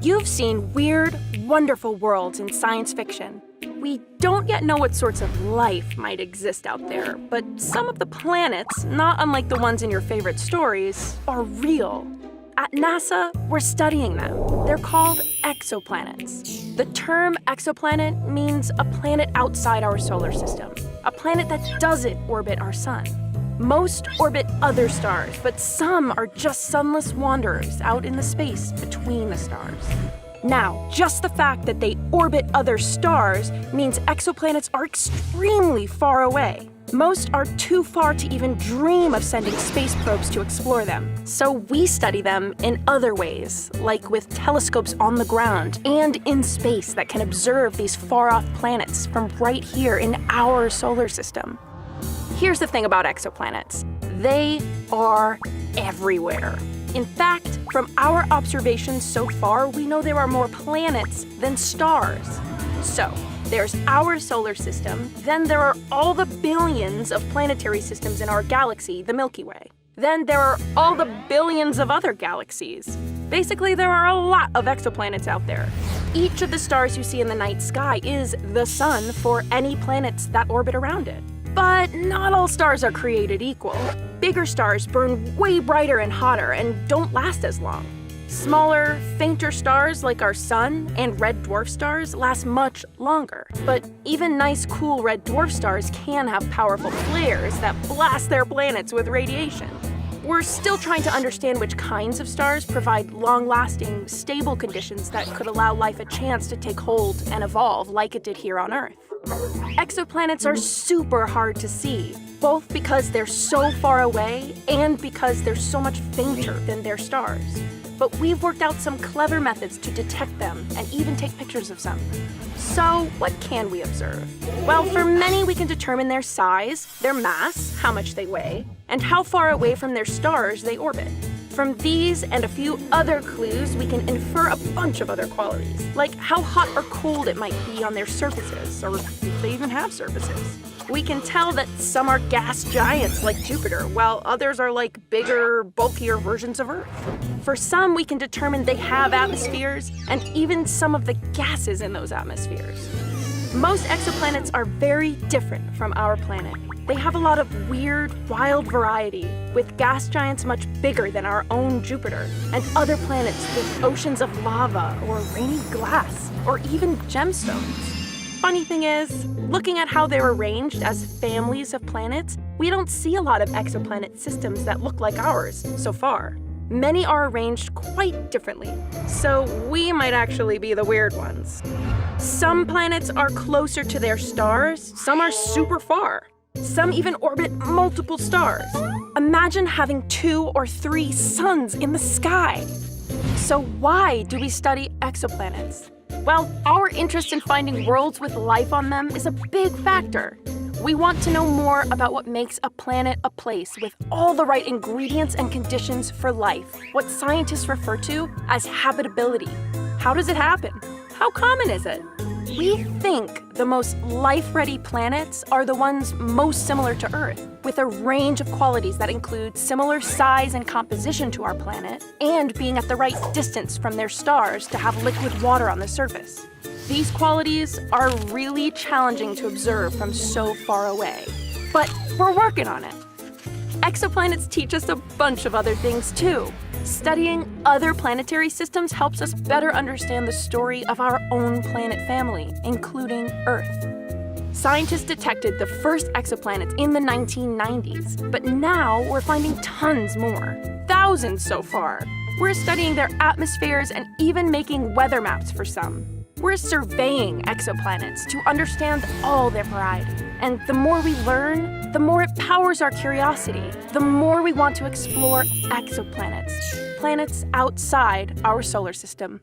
You've seen weird, wonderful worlds in science fiction. We don't yet know what sorts of life might exist out there, but some of the planets, not unlike the ones in your favorite stories, are real. At NASA, we're studying them. They're called exoplanets. The term exoplanet means a planet outside our solar system, a planet that doesn't orbit our sun. Most orbit other stars, but some are just sunless wanderers out in the space between the stars. Now, just the fact that they orbit other stars means exoplanets are extremely far away. Most are too far to even dream of sending space probes to explore them. So we study them in other ways, like with telescopes on the ground and in space that can observe these far-off planets from right here in our solar system. Here's the thing about exoplanets. They are everywhere. In fact, from our observations so far, we know there are more planets than stars. So, there's our solar system, then there are all the billions of planetary systems in our galaxy, the Milky Way. Then there are all the billions of other galaxies. Basically, there are a lot of exoplanets out there. Each of the stars you see in the night sky is the sun for any planets that orbit around it. But not all stars are created equal. Bigger stars burn way brighter and hotter and don't last as long. Smaller, fainter stars like our sun and red dwarf stars last much longer. But even nice, cool red dwarf stars can have powerful flares that blast their planets with radiation. We're still trying to understand which kinds of stars provide long-lasting, stable conditions that could allow life a chance to take hold and evolve like it did here on Earth. Exoplanets are super hard to see, both because they're so far away and because they're so much fainter than their stars. But we've worked out some clever methods to detect them and even take pictures of some. So what can we observe? Well, for many we can determine their size, their mass, how much they weigh, and how far away from their stars they orbit. From these and a few other clues, we can infer a bunch of other qualities, like how hot or cold it might be on their surfaces, or if they even have surfaces. We can tell that some are gas giants like Jupiter, while others are like bigger, bulkier versions of Earth. For some, we can determine they have atmospheres and even some of the gases in those atmospheres. Most exoplanets are very different from our planet. They have a lot of weird, wild variety, with gas giants much bigger than our own Jupiter, and other planets with oceans of lava or rainy glass, or even gemstones. Funny thing is, looking at how they're arranged as families of planets, we don't see a lot of exoplanet systems that look like ours so far. Many are arranged quite differently, so we might actually be the weird ones. Some planets are closer to their stars, some are super far. Some even orbit multiple stars. Imagine having 2 or 3 suns in the sky. So why do we study exoplanets? Well, our interest in finding worlds with life on them is a big factor. We want to know more about what makes a planet a place with all the right ingredients and conditions for life, what scientists refer to as habitability. How does it happen? How common is it? We think the most life-ready planets are the ones most similar to Earth, with a range of qualities that include similar size and composition to our planet, and being at the right distance from their stars to have liquid water on the surface. These qualities are really challenging to observe from so far away, but we're working on it. Exoplanets teach us a bunch of other things too. Studying other planetary systems helps us better understand the story of our own planet family, including Earth. Scientists detected the first exoplanets in the 1990s, but now we're finding tons more, thousands so far. We're studying their atmospheres and even making weather maps for some. We're surveying exoplanets to understand all their variety. And the more we learn, the more it powers our curiosity. The more we want to explore exoplanets, planets outside our solar system.